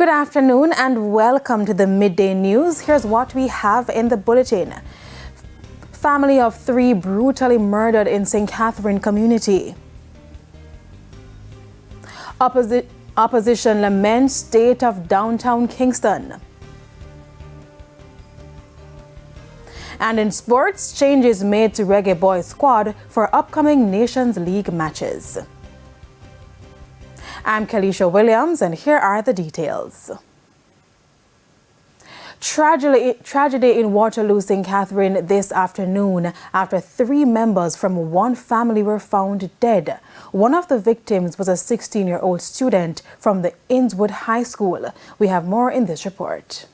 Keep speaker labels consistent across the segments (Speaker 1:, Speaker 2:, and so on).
Speaker 1: Good afternoon and welcome to the Midday News. Here's what we have in the bulletin. Family of 3 brutally murdered in St. Catherine community. Opposition laments state of downtown Kingston. And in sports, changes made to Reggae Boys squad for upcoming Nations League matches. I'm Kalisha Williams, and here are the details. Tragedy in Waterloo, St. Catherine this afternoon after 3 members from one family were found dead. One of the victims was a 16-year-old student from the Innswood High School. We have more in this report.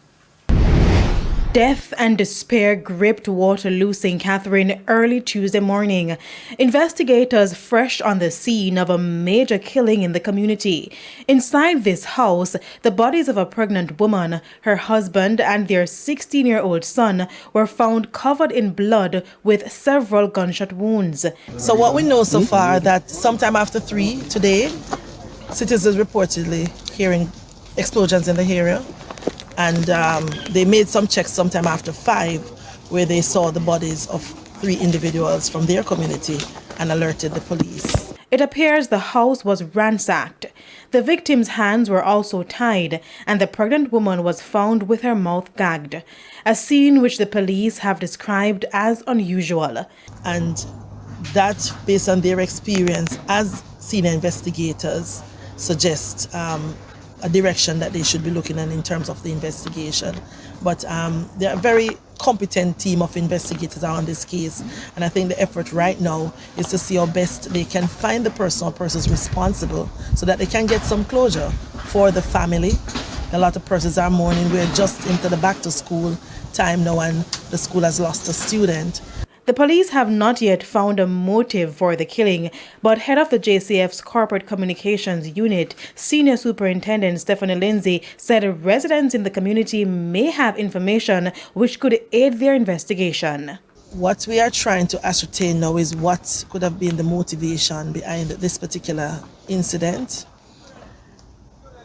Speaker 1: Death and despair gripped Waterloo, St. Catherine early Tuesday morning. Investigators fresh on the scene of a major killing in the community. Inside this house, the bodies of a pregnant woman, her husband, and their 16-year-old son were found covered in blood with several gunshot wounds.
Speaker 2: So what we know so far, that sometime after 3 today, citizens reportedly hearing explosions in the area. And they made some checks sometime after 5 where they saw the bodies of 3 individuals from their community and alerted the police.
Speaker 1: It appears the house was ransacked. The victim's hands were also tied, and the pregnant woman was found with her mouth gagged, a scene which the police have described as unusual.
Speaker 2: And that, based on their experience as senior investigators, suggests a direction that they should be looking at in terms of the investigation. But they're a very competent team of investigators on this case, and I think the effort right now is to see how best they can find the person or persons responsible so that they can get some closure for the family. A lot of persons are mourning. We're just into the back to school time now and the school has lost a student.
Speaker 1: The police have not yet found a motive for the killing, but head of the JCF's Corporate Communications Unit, Senior Superintendent Stephanie Lindsay, said residents in the community may have information which could aid their investigation.
Speaker 2: What we are trying to ascertain now is what could have been the motivation behind this particular incident.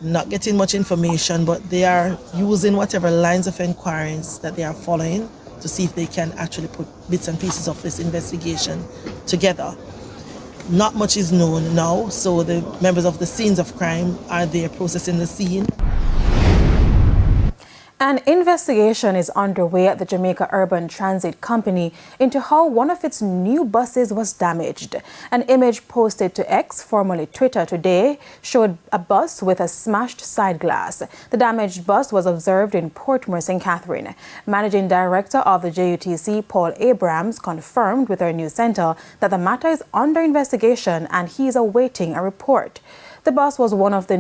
Speaker 2: Not getting much information, but they are using whatever lines of inquiries that they are following to see if they can actually put bits and pieces of this investigation together. Not much is known now, so the members of the scenes of crime are there processing the scene.
Speaker 1: An investigation is underway at the Jamaica Urban Transit Company into how one of its new buses was damaged. An image posted to X, formerly Twitter, today showed a bus with a smashed side glass. The damaged bus was observed in Portmore, St. Catherine. Managing Director of the JUTC, Paul Abrams, confirmed with our news center that the matter is under investigation and he is awaiting a report. The bus was one of the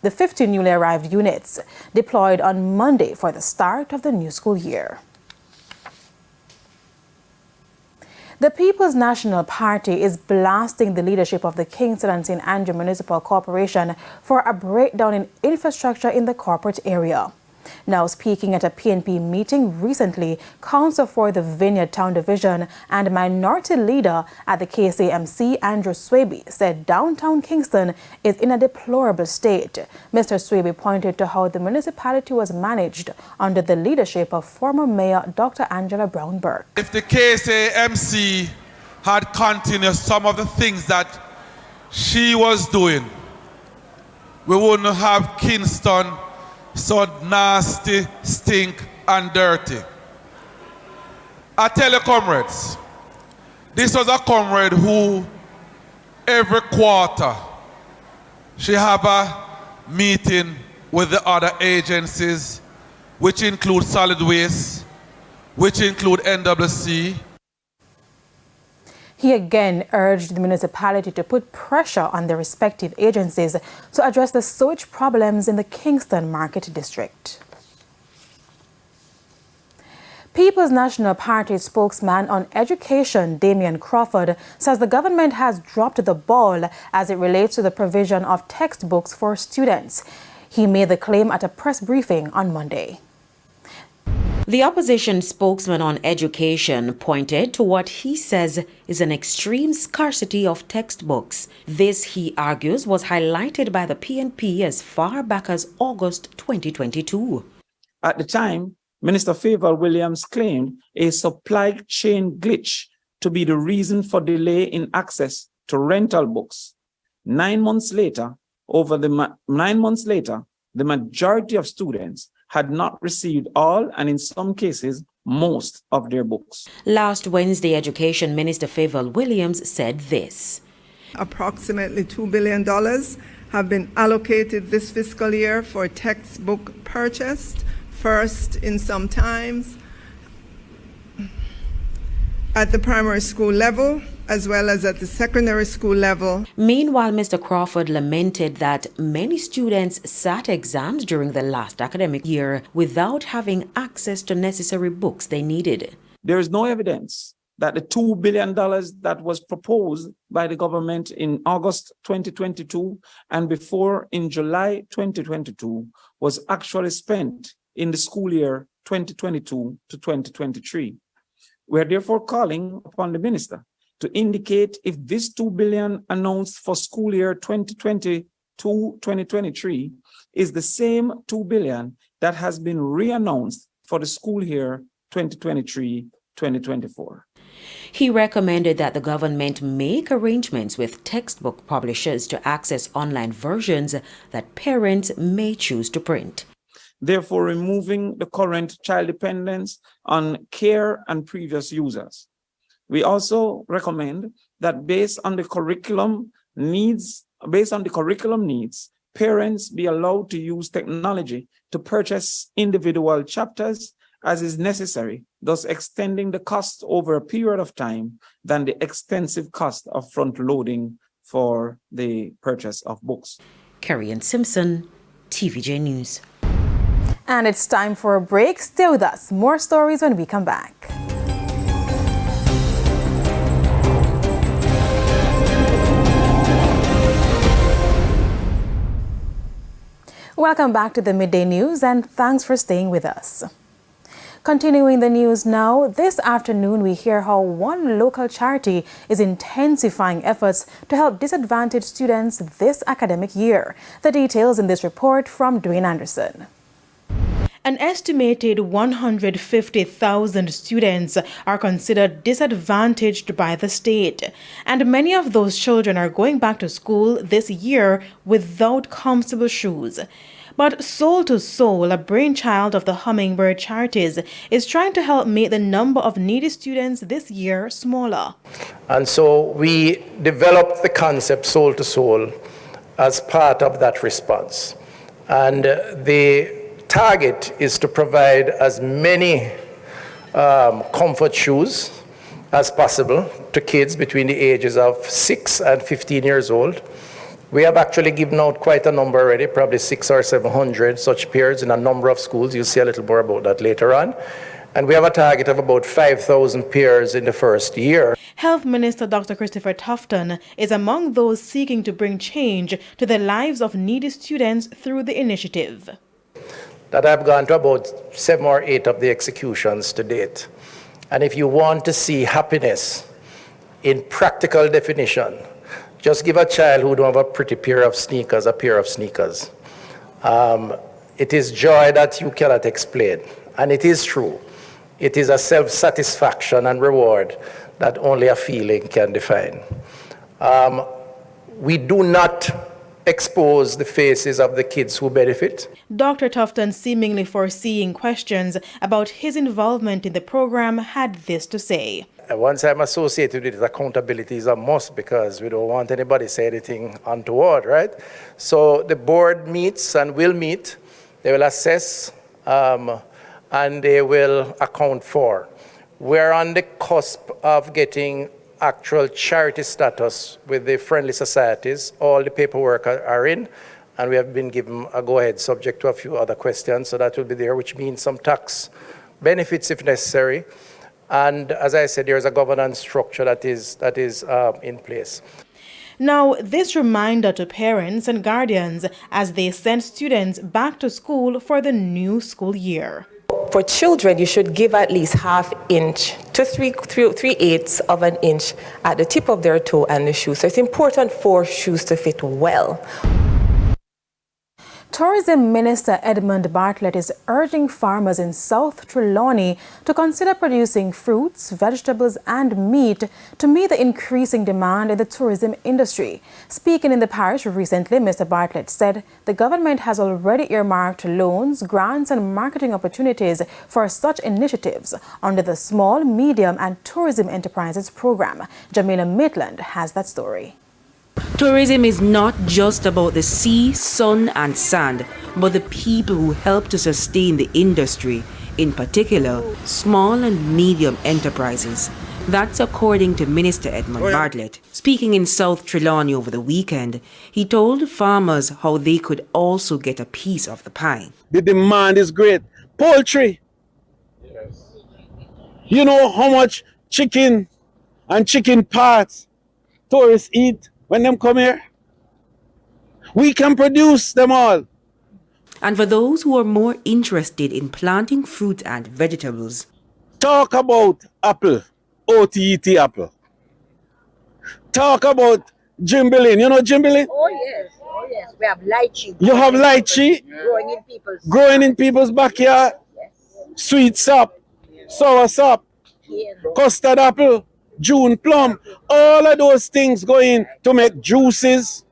Speaker 1: 50 newly arrived units deployed on Monday for the start of the new school year. The People's National Party is blasting the leadership of the Kingston and St. Andrew Municipal Corporation for a breakdown in infrastructure in the corporate area. Now speaking at a PNP meeting recently, Councillor for the Vineyard Town Division and Minority Leader at the KSAMC, Andrew Swaby, said downtown Kingston is in a deplorable state. Mr. Swaby pointed to how the municipality was managed under the leadership of former Mayor Dr. Angela Brown-Burke.
Speaker 3: If the KSAMC had continued some of the things that she was doing, we wouldn't have Kingston so nasty, stink, and dirty. I tell you, comrades, this was a comrade who every quarter she have a meeting with the other agencies, which include solid waste, which include NWC.
Speaker 1: He again urged the municipality to put pressure on their respective agencies to address the sewage problems in the Kingston Market District. People's National Party spokesman on education, Damian Crawford, says the government has dropped the ball as it relates to the provision of textbooks for students. He made the claim at a press briefing on Monday.
Speaker 4: The opposition spokesman on education pointed to what he says is an extreme scarcity of textbooks. This, he argues, was highlighted by the PNP as far back as August 2022.
Speaker 5: At the time, Minister Favour Williams claimed a supply chain glitch to be the reason for delay in access to rental books. 9 months later, the majority of students had not received all, and in some cases, most of their books.
Speaker 4: Last Wednesday, Education Minister Favour Williams said this.
Speaker 6: Approximately $2 billion have been allocated this fiscal year for textbook purchase, first in some times at the primary school level, as well as at the secondary school level.
Speaker 4: Meanwhile, Mr. Crawford lamented that many students sat exams during the last academic year without having access to necessary books they needed.
Speaker 5: There is no evidence that the $2 billion that was proposed by the government in August 2022 and before in July 2022 was actually spent in the school year 2022 to 2023. We are therefore calling upon the minister to indicate if this $2 billion announced for school year 2022-2023 is the same $2 billion that has been re-announced for the school year 2023-2024.
Speaker 4: He recommended that the government make arrangements with textbook publishers to access online versions that parents may choose to print.
Speaker 5: Therefore, removing the current child dependence on care and previous users. We also recommend that based on the curriculum needs, parents be allowed to use technology to purchase individual chapters as is necessary, thus extending the cost over a period of time than the extensive cost of front-loading for the purchase of books.
Speaker 4: Carrie-Ann Simpson, TVJ News.
Speaker 1: And it's time for a break. Stay with us. More stories when we come back. Welcome back to the Midday News, and thanks for staying with us. Continuing the news now, this afternoon we hear how one local charity is intensifying efforts to help disadvantaged students this academic year. The details in this report from Dwayne Anderson. An estimated 150,000 students are considered disadvantaged by the state, and many of those children are going back to school this year without comfortable shoes. But Soul to Soul, a brainchild of the Hummingbird Charities, is trying to help make the number of needy students this year smaller.
Speaker 7: And so we developed the concept Soul to Soul as part of that response. And the target is to provide as many comfort shoes as possible to kids between the ages of 6 and 15 years old. We have actually given out quite a number already, probably 600 or 700 such pairs in a number of schools. You'll see a little more about that later on. And we have a target of about 5,000 pairs in the first year.
Speaker 1: Health Minister Dr. Christopher Tufton is among those seeking to bring change to the lives of needy students through the initiative.
Speaker 7: That I've gone to about 7 or 8 of the executions to date. And if you want to see happiness in practical definition, just give a child who don't have a pretty pair of sneakers a pair of sneakers. It is joy that you cannot explain. And it is true. It is a self-satisfaction and reward that only a feeling can define. We do not expose the faces of the kids who benefit.
Speaker 1: Dr. Tufton, seemingly foreseeing questions about his involvement in the program, had this to say.
Speaker 7: Once I'm associated with it, accountability is a must because we don't want anybody to say anything untoward, right? So the board meets and will meet. They will assess and they will account for. We're on the cusp of getting actual charity status with the friendly societies. All the paperwork are in, and we have been given a go-ahead subject to a few other questions, so that will be there, which means some tax benefits if necessary. And as I said, there is a governance structure that is in place.
Speaker 1: Now, this reminder to parents and guardians as they send students back to school for the new school year.
Speaker 8: for children, you should give at least 1/2 inch to 3/8 of an inch at the tip of their toe and the shoe. So it's important for shoes to fit well.
Speaker 1: Tourism Minister Edmund Bartlett is urging farmers in South Trelawney to consider producing fruits, vegetables and meat to meet the increasing demand in the tourism industry. Speaking in the parish recently, Mr. Bartlett said the government has already earmarked loans, grants and marketing opportunities for such initiatives under the Small, Medium and Tourism Enterprises Program. Jamaica Maitland has that story.
Speaker 4: Tourism is not just about the sea, sun and sand, but the people who help to sustain the industry, in particular, small and medium enterprises. That's according to Minister Edmund Bartlett. Speaking in South Trelawney over the weekend, he told farmers how they could also get a piece of the pie.
Speaker 9: The demand is great. Poultry. Yes. You know how much chicken and chicken parts tourists eat when them come here? We can produce them all.
Speaker 4: And for those who are more interested in planting fruit and vegetables,
Speaker 9: talk about apple, OTET apple. Talk about jimbilin. You know jimbilin?
Speaker 10: Oh yes. We have lychee.
Speaker 9: You have lychee? Growing in people's backyard.
Speaker 10: Yes.
Speaker 9: Sweet sap, sour sap, custard apple, June plum, all of those things go in to make juices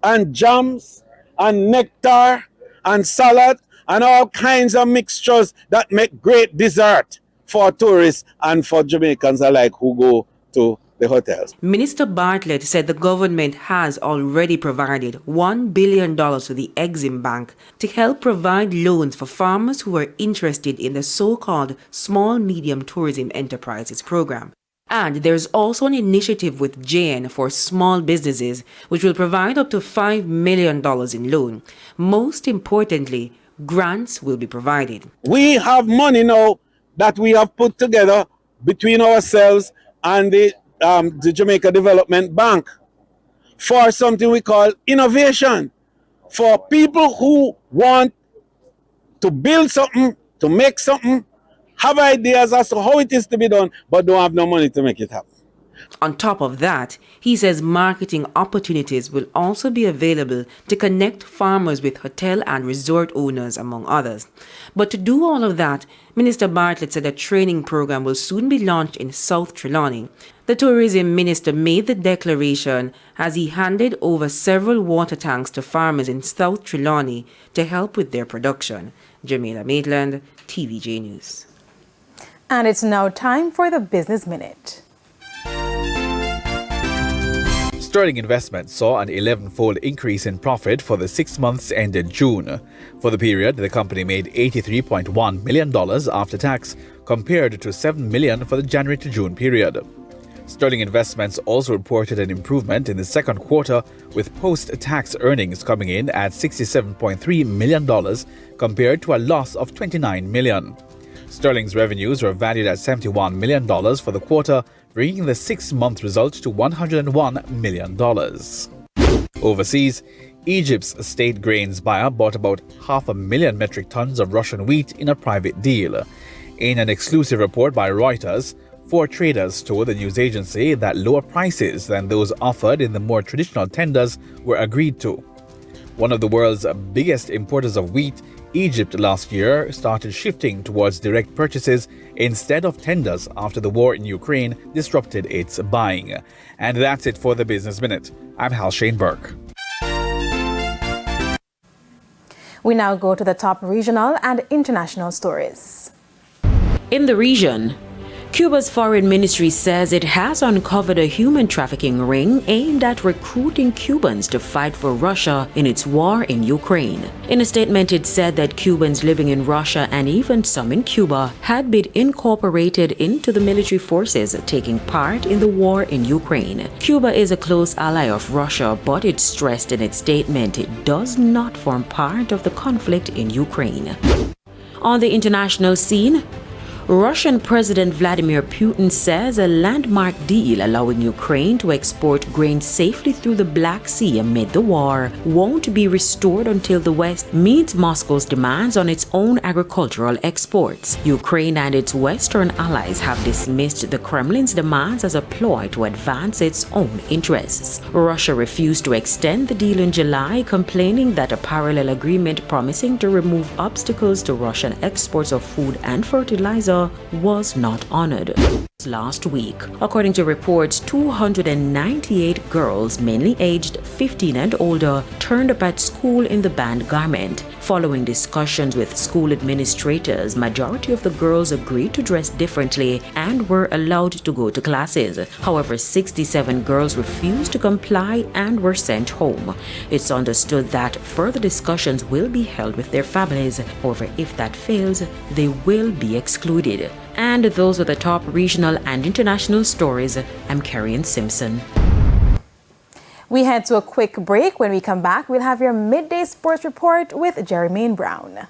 Speaker 9: and jams and nectar and salad and all kinds of mixtures that make great dessert for tourists and for Jamaicans alike who go to the hotels.
Speaker 4: Minister Bartlett said the government has already provided $1 billion to the Exim Bank to help provide loans for farmers who are interested in the so-called Small Medium Tourism Enterprises Program. And there's also an initiative with JN for small businesses, which will provide up to $5 million in loan. Most importantly, grants will be provided.
Speaker 9: We have money now that we have put together between ourselves and the Jamaica Development Bank for something we call innovation. For people who want to build something, to make something, have ideas as to how it is to be done, but don't have no money to make it happen.
Speaker 4: On top of that, he says marketing opportunities will also be available to connect farmers with hotel and resort owners, among others. But to do all of that, Minister Bartlett said a training program will soon be launched in South Trelawney. The tourism minister made the declaration as he handed over several water tanks to farmers in South Trelawney to help with their production. Jamaica Maitland, TVJ News.
Speaker 1: And it's now time for the Business Minute.
Speaker 11: Sterling Investments saw an 11-fold increase in profit for the 6 months ended June. For the period, the company made $83.1 million after tax, compared to $7 million for the January to June period. Sterling Investments also reported an improvement in the second quarter, with post-tax earnings coming in at $67.3 million, compared to a loss of $29 million. Sterling's revenues were valued at $71 million for the quarter, bringing the 6-month result to $101 million. Overseas, Egypt's state grains buyer bought about 500,000 metric tons of Russian wheat in a private deal. In an exclusive report by Reuters, 4 traders told the news agency that lower prices than those offered in the more traditional tenders were agreed to. One of the world's biggest importers of wheat, Egypt last year started shifting towards direct purchases instead of tenders after the war in Ukraine disrupted its buying. And that's it for the Business Minute. I'm Hal Shane Burke.
Speaker 1: We now go to the top regional and international stories.
Speaker 4: In the region, Cuba's foreign ministry says it has uncovered a human trafficking ring aimed at recruiting Cubans to fight for Russia in its war in Ukraine. In a statement, it said that Cubans living in Russia and even some in Cuba had been incorporated into the military forces taking part in the war in Ukraine. Cuba is a close ally of Russia, but it stressed in its statement it does not form part of the conflict in Ukraine. On the international scene, Russian President Vladimir Putin says a landmark deal allowing Ukraine to export grain safely through the Black Sea amid the war won't be restored until the West meets Moscow's demands on its own agricultural exports. Ukraine and its Western allies have dismissed the Kremlin's demands as a ploy to advance its own interests. Russia refused to extend the deal in July, complaining that a parallel agreement promising to remove obstacles to Russian exports of food and fertilizer was not honored. Last week, according to reports, 298 girls, mainly aged 15 and older, turned up at school in the banned garment. Following discussions with school administrators, majority of the girls agreed to dress differently and were allowed to go to classes. However, 67 girls refused to comply and were sent home. It's understood that further discussions will be held with their families. However, if that fails, they will be excluded. And those are the top regional and international stories. I'm Karian Simpson.
Speaker 1: We head to a quick break. When we come back, we'll have your midday sports report with Jermaine Brown.